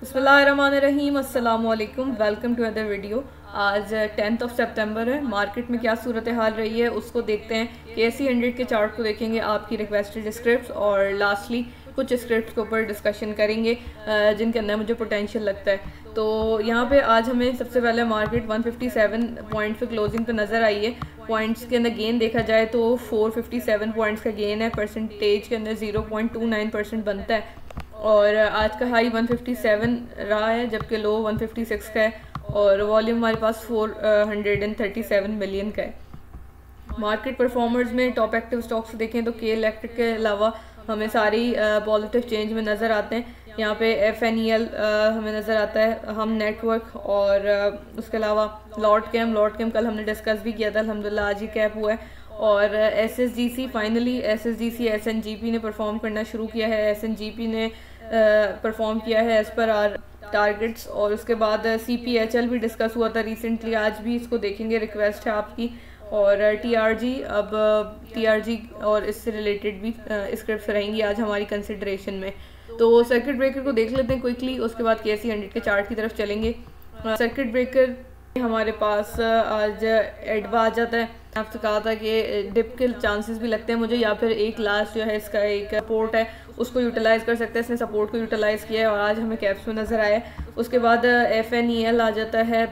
बिस्मिल्लाहिर्रहमानिर्रहीम, अस्सलामुअलैकुम, welcome to other video. आज 10 सितंबर है। मार्केट में क्या सूरत हाल रही है उसको देखते हैं। KSE 100 के चार्ट को देखेंगे, आपकी रिक्वेस्टेड स्क्रिप्ट्स, और लास्टली कुछ स्क्रिप्ट्स के ऊपर डिस्कशन करेंगे जिनके अंदर मुझे पोटेंशियल लगता है। तो यहाँ पे आज हमें सबसे पहले मार्केट 157 पॉइंट पे क्लोजिंग पे नज़र आई है। पॉइंट्स के अंदर गेन देखा जाए तो 457 पॉइंट्स का गेन है। परसेंटेज के अंदर 0.29% बनता है, और आज का हाई 157 रहा है जबकि लो 156 का है, और वॉल्यूम हमारे पास 437 मिलियन का है। मार्केट परफॉर्मर्स में टॉप एक्टिव स्टॉक्स देखें तो के इलेक्ट्रिक के अलावा हमें सारी पॉजिटिव चेंज में नज़र आते हैं। यहाँ पे FNEL हमें नज़र आता है, हम नेटवर्क, और उसके अलावा लॉर्ड कैम कल हमने डिस्कस भी किया था, अल्हम्दुलिल्लाह आज ही कैप हुआ है। और SSGC फाइनली SNGP ने परफॉर्म करना शुरू किया है। SNGP ने परफॉर्म किया है एज़ पर आर टारगेट्स। और उसके बाद CPHL भी डिस्कस हुआ था रिसेंटली, आज भी इसको देखेंगे, रिक्वेस्ट है आपकी। और TRG, अब TRG और इससे रिलेटेड भी स्क्रिप्ट्स रहेंगी आज हमारी कंसिडरेशन में। तो सर्किट ब्रेकर को देख लेते हैं क्विकली, उसके बाद KSE 100 के चार्ट की तरफ चलेंगे। सर्किट ब्रेकर हमारे पास आज एडवा आ जाता है। आपसे कहा था कि डिप के चांसेस भी लगते हैं मुझे, या फिर एक लास्ट जो है इसका एक सपोर्ट है उसको यूटिलाइज़ कर सकते हैं। इसने सपोर्ट को यूटिलाइज़ किया है और आज हमें कैप्स में नज़र आया है। उसके बाद FNEL आ जाता है,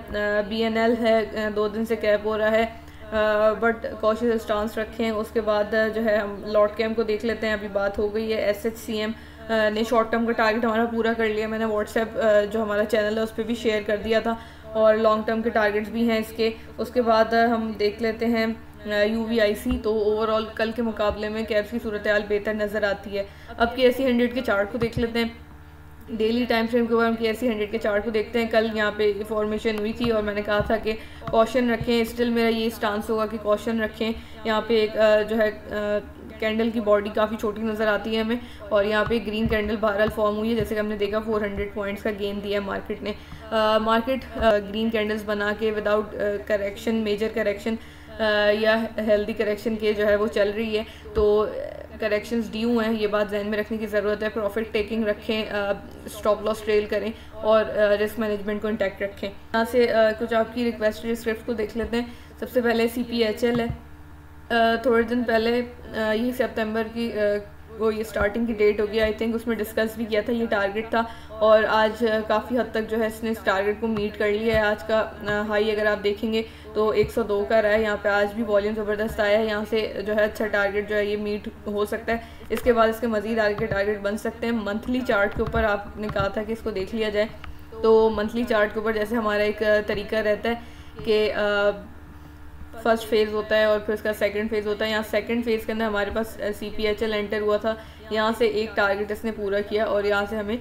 BNL है, 2 दिन से कैप हो रहा है, बट कॉशियस स्टांस रखें। उसके बाद जो है हम लॉर्ड कैम को देख लेते हैं, अभी बात हो गई है। SHCM ने शॉर्ट टर्म का टारगेट हमारा पूरा कर लिया, मैंने व्हाट्सएप जो हमारा चैनल है उस पर भी शेयर कर दिया था, और लॉन्ग टर्म के टारगेट्स भी हैं इसके। उसके बाद हम देख लेते हैं UVIC। तो ओवरऑल कल के मुकाबले में कैप्स की सूरत हाल बेहतर नज़र आती है। अब KSE 100 के चार्ट को देख लेते हैं। डेली टाइम फ्रेम के ऊपर हम KSE 100 के चार्ट को देखते हैं। कल यहाँ पे फॉर्मेशन हुई थी और मैंने कहा था कि कॉशन रखें, स्टिल मेरा ये स्टांस होगा कि कॉशन रखें। यहाँ पे एक जो है कैंडल की बॉडी काफ़ी छोटी नज़र आती है हमें, और यहाँ पे ग्रीन कैंडल बहरहाल फॉर्म हुई है, जैसे कि हमने देखा 400 पॉइंट्स का गेन दिया है मार्केट ने। मार्केट ग्रीन कैंडल्स बना के विदाउट करेक्शन, मेजर करेक्शन या हेल्दी करेक्शन के जो है वो चल रही है। तो करेक्शंस ड्यू हैं, ये बात जहन में रखने की ज़रूरत है। प्रॉफिट टेकिंग रखें, स्टॉप लॉस ट्रेल करें, और रिस्क मैनेजमेंट को इंटैक्ट रखें। यहाँ से कुछ आपकी रिक्वेस्टेड स्क्रिप्ट को देख लेते हैं। सबसे पहले CPHL है। थोड़े दिन पहले ये सितंबर की वो ये स्टार्टिंग की डेट होगी आई थिंक, उसमें डिस्कस भी किया था, ये टारगेट था, और आज काफ़ी हद तक जो है इसने इस टारगेट को मीट कर लिया है। आज का हाई अगर आप देखेंगे तो 102 का रहा है। यहाँ पे आज भी वॉल्यूम ज़बरदस्त आया है, यहाँ से जो है अच्छा टारगेट जो है ये मीट हो सकता है। इसके बाद इसके मज़ीद आगे के टारगेट बन सकते हैं। मंथली चार्ट के ऊपर आपने कहा था कि इसको देख लिया जाए, तो मंथली चार्ट के ऊपर जैसे हमारा एक तरीका रहता है कि फर्स्ट फेज़ होता है और फिर उसका सेकंड फेज़ होता है। यहाँ सेकंड फेज़ के अंदर हमारे पास CPHL एंटर हुआ था, यहाँ से एक टारगेट इसने पूरा किया और यहाँ से हमें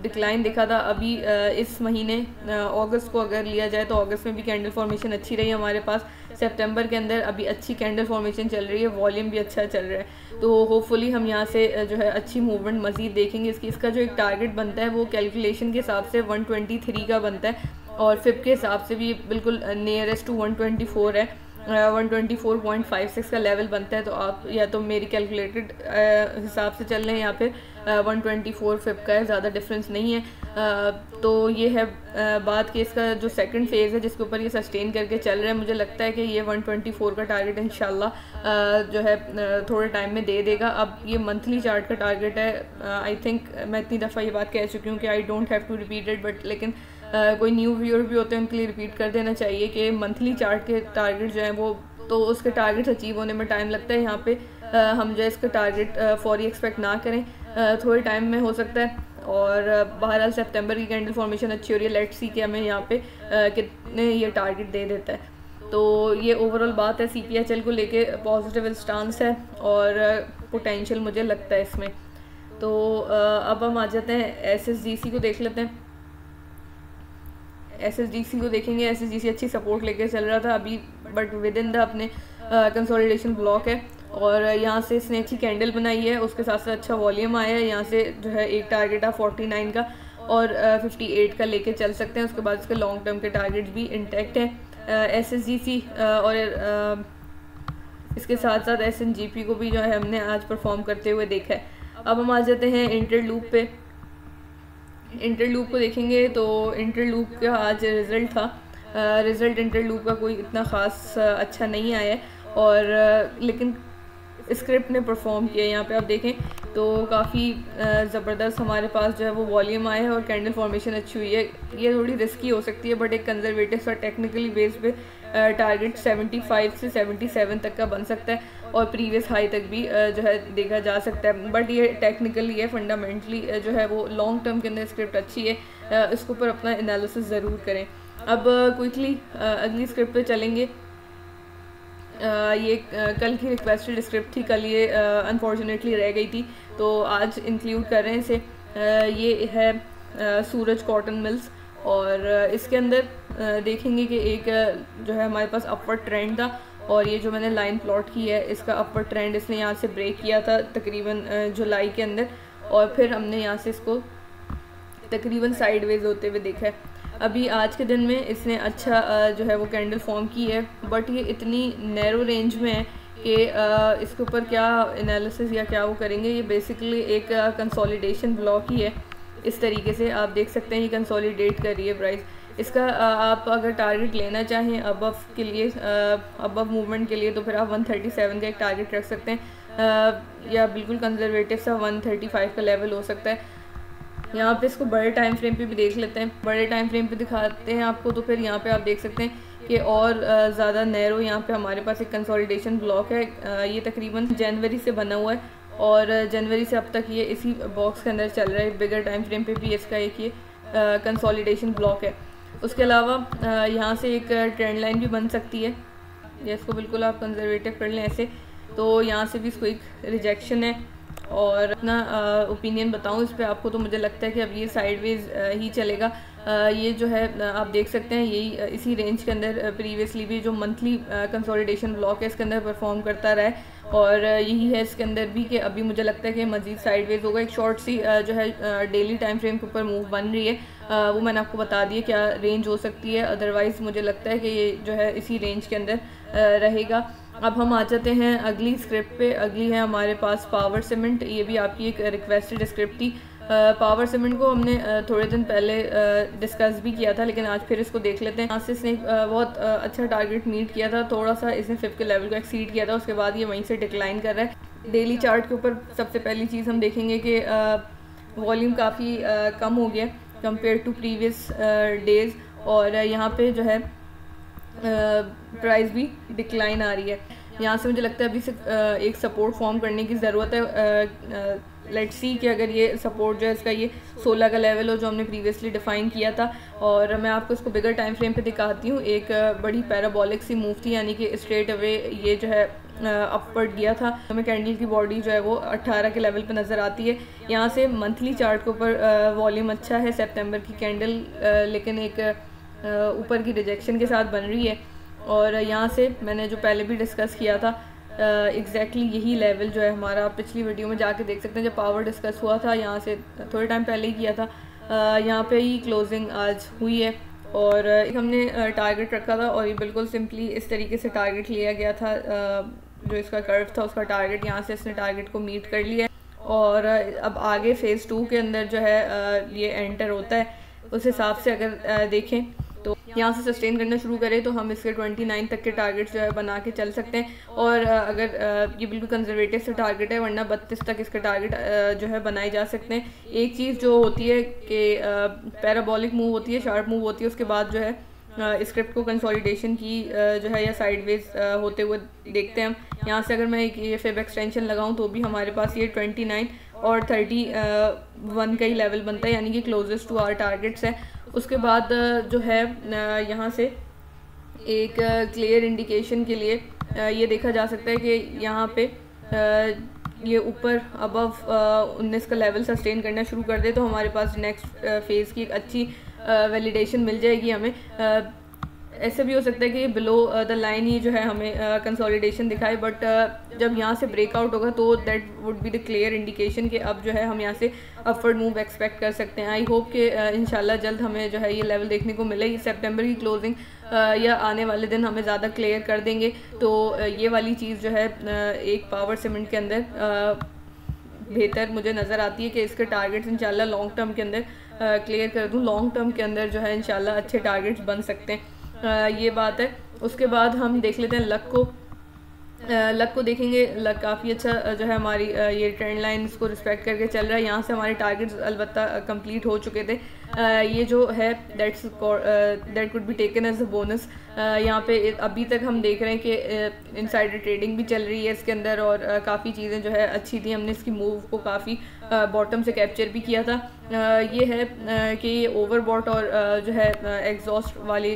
डिक्लाइन दिखा था। अभी इस महीने अगस्त को अगर लिया जाए तो अगस्त में भी कैंडल फॉर्मेशन अच्छी रही हमारे पास। सितंबर के अंदर अभी अच्छी कैंडल फॉर्मेशन चल रही है, वॉल्यूम भी अच्छा चल रहा है, तो होपफुली हम यहाँ से जो है अच्छी मूवमेंट मज़ीद देखेंगे। इसका जो एक टारगेट बनता है वो कैलकुलेशन के हिसाब से 123 का बनता है, और FIB के हिसाब से भी बिल्कुल नियरेस्ट टू 124 है। 124.56 का लेवल बनता है, तो आप या तो मेरी कैलकुलेटेड हिसाब से चल रहे हैं या फिर 124 FIB का है, ज़्यादा डिफरेंस नहीं है। तो ये है बात कि इसका जो सेकंड फेज़ है जिसके ऊपर ये सस्टेन करके चल रहा है, मुझे लगता है कि ये 124 का टारगेट इंशाल्लाह जो है थोड़े टाइम में दे देगा। अब ये मंथली चार्ट का टारगेट है। आई थिंक मैं इतनी दफ़ा ये बात कह चुकी हूँ कि I don't have to repeat it, but लेकिन कोई न्यू व्यूअर भी होते हैं उनके लिए रिपीट कर देना चाहिए कि मंथली चार्ट के टारगेट जो हैं वो, तो उसके टारगेट अचीव होने में टाइम लगता है। यहाँ पे हम जो है इसका टारगेट फौरी एक्सपेक्ट ना करें, थोड़े टाइम में हो सकता है। और बहरहाल सितंबर की कैंडल फॉर्मेशन अच्छी हो रही है, लेट्स सी कि हमें यहाँ पे कितने ये टारगेट दे देता है। तो ये ओवरऑल बात है। CPHL को लेके पॉजिटिव स्टांस है और पोटेंशियल मुझे लगता है इसमें। तो अब हम आ जाते हैं SSGC को देख लेते हैं। SSGC को देखेंगे, SSGC अच्छी सपोर्ट लेके चल रहा था अभी, बट विद इन द अपने कंसोलिडेशन ब्लॉक है, और यहाँ से इसने अच्छी कैंडल बनाई है, उसके साथ साथ अच्छा वॉल्यूम आया है। यहाँ से जो है एक टारगेट है 49 का और 58 का लेके चल सकते हैं। उसके बाद इसके लॉन्ग टर्म के टारगेट्स भी इंटैक्ट हैं। SSGC और इसके साथ साथ SNGP को भी जो है हमने आज परफॉर्म करते हुए देखा है। अब हम आ जाते हैं इंटरलूप पे। इंटरलूप को देखेंगे तो इंटरलूप का आज रिज़ल्ट था। रिज़ल्ट इंटरलूप का कोई इतना ख़ास अच्छा नहीं आया है, और लेकिन स्क्रिप्ट ने परफॉर्म किया। यहाँ पे आप देखें तो काफ़ी ज़बरदस्त हमारे पास जो है वो वॉल्यूम आया है और कैंडल फॉर्मेशन अच्छी हुई है। ये थोड़ी रिस्की हो सकती है, बट एक कंजर्वेटिव सा टेक्निकली बेस पे टारगेट 75 से 77 तक का बन सकता है, और प्रीवियस हाई तक भी जो है देखा जा सकता है। बट ये टेक्निकली है, फंडामेंटली जो है वो लॉन्ग टर्म के अंदर स्क्रिप्ट अच्छी है। इसके ऊपर अपना एनालिसिस ज़रूर करें। अब क्विकली अगली स्क्रिप्ट पे चलेंगे। ये कल की रिक्वेस्टेड स्क्रिप्ट थी, कल ये अनफॉर्चुनेटली रह गई थी, तो आज इंक्लूड कर रहे हैं इसे। ये है सूरज कॉटन मिल्स, और इसके अंदर देखेंगे कि एक जो है हमारे पास अपवर्ड ट्रेंड था, और ये जो मैंने लाइन प्लॉट की है इसका अपवर्ड ट्रेंड इसने यहाँ से ब्रेक किया था तकरीबन जुलाई के अंदर, और फिर हमने यहाँ से इसको तकरीबन साइडवेज होते हुए देखा है। अभी आज के दिन में इसने अच्छा जो है वो कैंडल फॉर्म की है, बट ये इतनी नैरो रेंज में है कि इसके ऊपर क्या एनालिसिस या क्या वो करेंगे। ये बेसिकली एक कंसोलिडेशन ब्लॉक ही है। इस तरीके से आप देख सकते हैं ये कंसोलिडेट कर रही है प्राइस। इसका आप अगर टारगेट लेना चाहें अबव के लिए, अबव मूवमेंट के लिए, तो फिर आप 137 का एक टारगेट रख सकते हैं, या बिल्कुल कंजर्वेटिव सा 135 का लेवल हो सकता है। यहाँ पे इसको बड़े टाइम फ्रेम पे भी देख लेते हैं, बड़े टाइम फ्रेम पे दिखाते हैं आपको। तो फिर यहाँ पे आप देख सकते हैं कि और ज़्यादा नैरो यहाँ पे हमारे पास एक कंसोलिडेशन ब्लॉक है। ये तकरीबन जनवरी से बना हुआ है, और जनवरी से अब तक ये इसी बॉक्स के अंदर चल रहा है। बिगर टाइम फ्रेम पे भी इसका एक ये कंसोलिडेशन ब्लॉक है। उसके अलावा यहाँ से एक ट्रेंड लाइन भी बन सकती है, या इसको बिल्कुल आप कंजर्वेटिव कर लें ऐसे, तो यहाँ से भी इसको एक रिजेक्शन है। और अपना ओपिनियन बताऊं इस पे आपको, तो मुझे लगता है कि अब ये साइडवेज ही चलेगा। ये जो है आप देख सकते हैं यही इसी रेंज के अंदर प्रीवियसली भी जो मंथली कंसोलिडेशन ब्लॉक है इसके अंदर परफॉर्म करता रहा है, और यही है इसके अंदर भी कि अभी मुझे लगता है कि मज़ीद साइडवेज होगा। एक शॉर्ट सी जो है डेली टाइम फ्रेम के ऊपर मूव बन रही है, वो मैंने आपको बता दिया क्या रेंज हो सकती है। अदरवाइज़ मुझे लगता है कि ये जो है इसी रेंज के अंदर रहेगा। अब हम आ जाते हैं अगली स्क्रिप्ट पे। अगली है हमारे पास पावर सीमेंट। ये भी आपकी एक रिक्वेस्टेड स्क्रिप्ट थी। पावर सीमेंट को हमने थोड़े दिन पहले डिस्कस भी किया था, लेकिन आज फिर इसको देख लेते हैं। यहाँ से इसने बहुत अच्छा टारगेट मीट किया था, थोड़ा सा इसने 5 के लेवल को एक्सीड किया था, उसके बाद ये वहीं से डिक्लाइन कर रहा है। डेली चार्ट के ऊपर सबसे पहली चीज़ हम देखेंगे कि वॉल्यूम काफ़ी कम हो गया कंपेयर टू प्रीवियस डेज़, और यहाँ पे जो है प्राइस भी डिक्लाइन आ रही है। यहाँ से मुझे लगता है अभी से एक सपोर्ट फॉर्म करने की ज़रूरत है। लेट्स सी कि अगर ये सपोर्ट जो है इसका ये 16 का लेवल हो जो हमने प्रीवियसली डिफ़ाइन किया था, और मैं आपको इसको बिगर टाइम फ्रेम पे दिखाती हूँ। एक बड़ी पैराबोलिक सी मूव थी, यानी कि स्ट्रेट अवे ये जो है अपवर्ड गया था। हमें कैंडल की बॉडी जो है वो 18 के लेवल पे नज़र आती है। यहाँ से मंथली चार्ट के ऊपर वॉल्यूम अच्छा है सितंबर की कैंडल, लेकिन एक ऊपर की रिजेक्शन के साथ बन रही है। और यहाँ से मैंने जो पहले भी डिस्कस किया था एग्जैक्टली यही लेवल जो है हमारा, आप पिछली वीडियो में जाके देख सकते हैं जब पावर डिस्कस हुआ था, यहाँ से थोड़े टाइम पहले ही किया था। यहाँ पे ही क्लोजिंग आज हुई है, और हमने टारगेट रखा था, और ये बिल्कुल सिंपली इस तरीके से टारगेट लिया गया था। जो इसका कर्व था उसका टारगेट, यहाँ से इसने टारगेट को मीट कर लिया है। और अब आगे फ़ेज़ 2 के अंदर जो है ये एंटर होता है। उस हिसाब से अगर देखें तो यहाँ से सस्टेन करना शुरू करें तो हम इसके 29 तक के टारगेट जो है बना के चल सकते हैं। और अगर ये बिल्कुल कंजर्वेटिव से टारगेट है, वरना 32 तक इसके टारगेट जो है बनाए जा सकते हैं। एक चीज़ जो होती है कि पैराबोलिक मूव होती है, शार्प मूव होती है, उसके बाद जो है स्क्रिप्ट को कंसोलिडेशन की जो है या साइडवेज होते हुए देखते हैं हम। यहाँ से अगर मैं एक ये फिब एक्सटेंशन लगाऊँ तो भी हमारे पास ये 29 और 31 का ही लेवल बनता है, यानी कि क्लोजेस्ट टू आवर टारगेट्स है। उसके बाद जो है यहाँ से एक क्लियर इंडिकेशन के लिए ये देखा जा सकता है कि यहाँ पे ये ऊपर अबव 19 का लेवल सस्टेन करना शुरू कर दे तो हमारे पास नेक्स्ट फेज़ की एक अच्छी वैलिडेशन मिल जाएगी हमें। ऐसे भी हो सकता है कि बिलो द लाइन ही जो है हमें कंसोलिडेशन दिखाए, बट जब यहाँ से ब्रेकआउट होगा तो that would be the clear indication कि अब जो है हम यहाँ से अपवर्ड मूव एक्सपेक्ट कर सकते हैं। आई होप कि इंशाल्लाह जल्द हमें जो है ये लेवल देखने को मिले। सितंबर की क्लोजिंग या आने वाले दिन हमें ज़्यादा क्लियर कर देंगे। तो ये वाली चीज़ जो है एक पावर सीमेंट के अंदर बेहतर मुझे नज़र आती है कि इसके टारगेट्स इंशाल्लाह लॉन्ग टर्म के अंदर क्लियर कर दूँ, लॉन्ग टर्म के अंदर जो है इंशाल्लाह अच्छे टारगेट्स बन सकते हैं। ये बात है। उसके बाद हम देख लेते हैं लक को देखेंगे। लक काफ़ी अच्छा जो है हमारी ये ट्रेंड लाइन इसको रिस्पेक्ट करके चल रहा है। यहाँ से हमारे टारगेट्स अलबत्ता कंप्लीट हो चुके थे। ये जो है that could be taken as a bonus. यहाँ पे अभी तक हम देख रहे हैं कि इनसाइडर ट्रेडिंग भी चल रही है इसके अंदर, और काफ़ी चीज़ें जो है अच्छी थी। हमने इसकी मूव को काफ़ी बॉटम से कैप्चर भी किया था। ये है कि ये ओवरबॉट और जो है एग्जॉस्ट वाली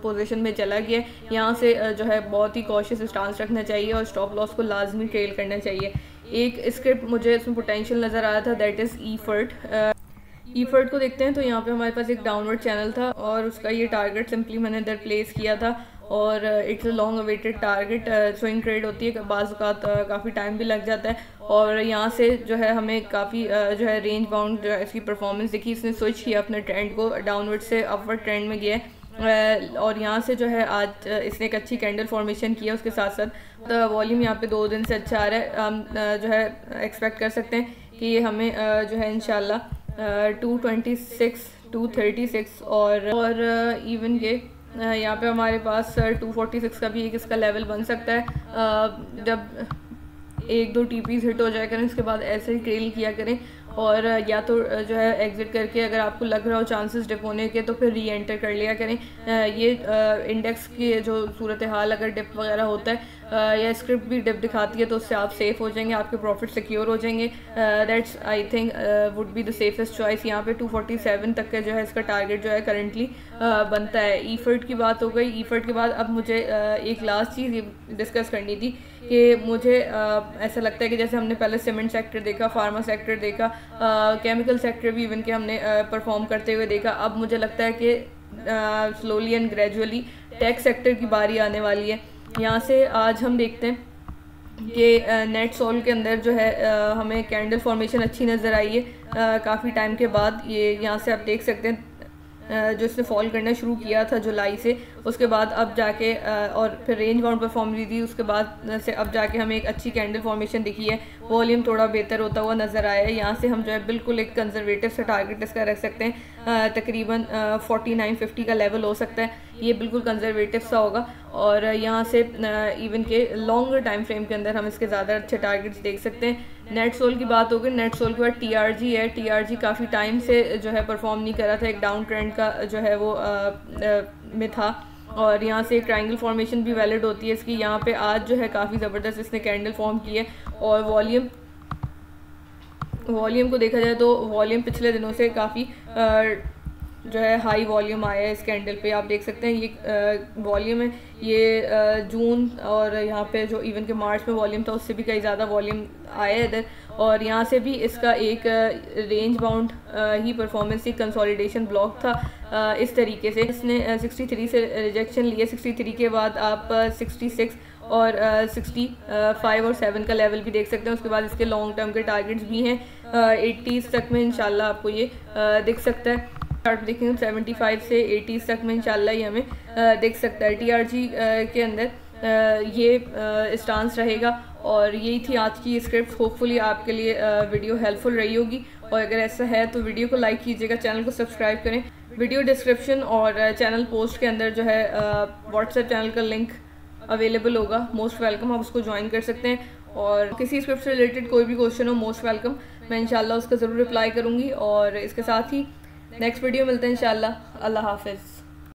पोजीशन में चला गया। यहाँ से जो है बहुत ही कॉशियस स्टांस रखना चाहिए और स्टॉप लॉस को लाजमी ट्रेल करना चाहिए। एक स्क्रिप्ट मुझे इसमें पोटेंशियल नज़र आया था, दैट इज़ ईफर्ट को देखते हैं। तो यहाँ पे हमारे पास एक डाउनवर्ड चैनल था और उसका ये टारगेट सिंपली मैंने इधर प्लेस किया था, और it's a long awaited target. Swing trade होती है, बाज़ औक़ात काफ़ी टाइम भी लग जाता है, और यहाँ से जो है हमें काफ़ी जो है रेंज बाउंड जो है इसकी परफॉर्मेंस दिखी। इसने स्विच किया अपने ट्रेंड को, डाउनवर्ड से अपवर्ड ट्रेंड में गया है, और यहाँ से जो है आज इसने एक अच्छी कैंडल फॉर्मेशन किया। उसके साथ साथ वॉल्यूम यहाँ पे 2 दिन से अच्छा आ रहा है। हम जो है एक्सपेक्ट कर सकते हैं कि ये हमें जो है इंशाल्लाह 226, 236 और इवन के यहाँ पे हमारे पास 246 का भी एक इसका लेवल बन सकता है। जब 1-2 TPs हिट हो जाए करें, उसके बाद ऐसे ही ट्रेल किया करें, और या तो जो है एग्जिट करके अगर आपको लग रहा हो चांसेस डिप होने के तो फिर री एंटर कर लिया करें। ये इंडेक्स की जो सूरत हाल अगर डिप वगैरह होता है या स्क्रिप्ट भी डिप दिखाती है तो उससे आप सेफ हो जाएंगे, आपके प्रॉफिट सिक्योर हो जाएंगे। That's I think would be the safest choice. यहाँ पे 247 तक का जो है इसका टारगेट जो है करंटली बनता है। ईफर्ट की बात हो गई। ईफर्ट के बाद अब मुझे एक लास्ट चीज़ डिस्कस करनी थी कि मुझे ऐसा लगता है कि जैसे हमने पहले सीमेंट सेक्टर देखा, फार्मा सेक्टर देखा, केमिकल सेक्टर भी इवन के हमने परफॉर्म करते हुए देखा, अब मुझे लगता है कि slowly and gradually tech sector की बारी आने वाली है। यहाँ से आज हम देखते हैं कि नेट सोल के अंदर जो है हमें कैंडल फॉर्मेशन अच्छी नज़र आई है काफ़ी टाइम के बाद। ये यहाँ से आप देख सकते हैं जो इसने फॉल करना शुरू किया था जुलाई से, उसके बाद अब जाके और फिर रेंज बाउंड परफॉर्म दी थी, उसके बाद से अब जाके हमें एक अच्छी कैंडल फॉर्मेशन दिखी है। वॉल्यूम थोड़ा बेहतर होता हुआ नज़र आया है। यहाँ से हम जो है बिल्कुल एक कंजर्वेटिव सा टारगेट इसका रख सकते हैं। तकरीबन 4950 का लेवल हो सकता है, ये बिल्कुल कंजर्वेटिव सा होगा। और यहाँ से इवन के लॉन्गर टाइम फ्रेम के अंदर हम इसके ज़्यादा अच्छे टारगेट्स देख सकते हैं। नेट सोल की बात होगी। नेट सोल के बाद टीआरजी है। टीआरजी काफ़ी टाइम से जो है परफॉर्म नहीं कर रहा था, एक डाउन ट्रेंड का जो है वो में था, और यहाँ से ट्रायंगल फॉर्मेशन भी वैलिड होती है इसकी। यहाँ पे आज जो है काफ़ी ज़बरदस्त इसने कैंडल फॉर्म की है, और वॉल्यूम को देखा जाए तो वॉल्यूम पिछले दिनों से काफ़ी जो है हाई वॉल्यूम आया है इस कैंडल पे। आप देख सकते हैं ये वॉल्यूम है, ये जून और यहाँ पे जो इवन के मार्च में वॉल्यूम था उससे भी कई ज़्यादा वॉल्यूम आया है इधर, और यहाँ से भी इसका एक रेंज बाउंड ही परफॉर्मेंस, एक कंसोलिडेशन ब्लॉक था। इस तरीके से इसने 63 से रिजेक्शन लिए। 63 के बाद आप 66 और 65 और 7 का लेवल भी देख सकते हैं। उसके बाद इसके लॉन्ग टर्म के टारगेट्स भी हैं 80s तक में इंशाल्लाह आपको ये दिख सकता है। चार्ट देखेंगे 75 से 80s तक में इंशाल्लाह ये हमें दिख सकता है। टीआरजी के अंदर ये स्टांस रहेगा, और यही थी आज की स्क्रिप्ट। होपफुली आपके लिए वीडियो हेल्पफुल रही होगी, और अगर ऐसा है तो वीडियो को लाइक कीजिएगा, चैनल को सब्सक्राइब करें। वीडियो डिस्क्रिप्शन और चैनल पोस्ट के अंदर जो है व्हाट्सएप चैनल का लिंक अवेलेबल होगा, मोस्ट वेलकम, आप उसको ज्वाइन कर सकते हैं। और किसी स्क्रिप्ट से रिलेटेड कोई भी क्वेश्चन हो, मोस्ट वेलकम, मैं इंशाल्लाह उसका ज़रूर रिप्लाई करूँगी। और इसके साथ ही नेक्स्ट वीडियो मिलते हैं इंशाल्लाह। अल्लाह हाफिज़।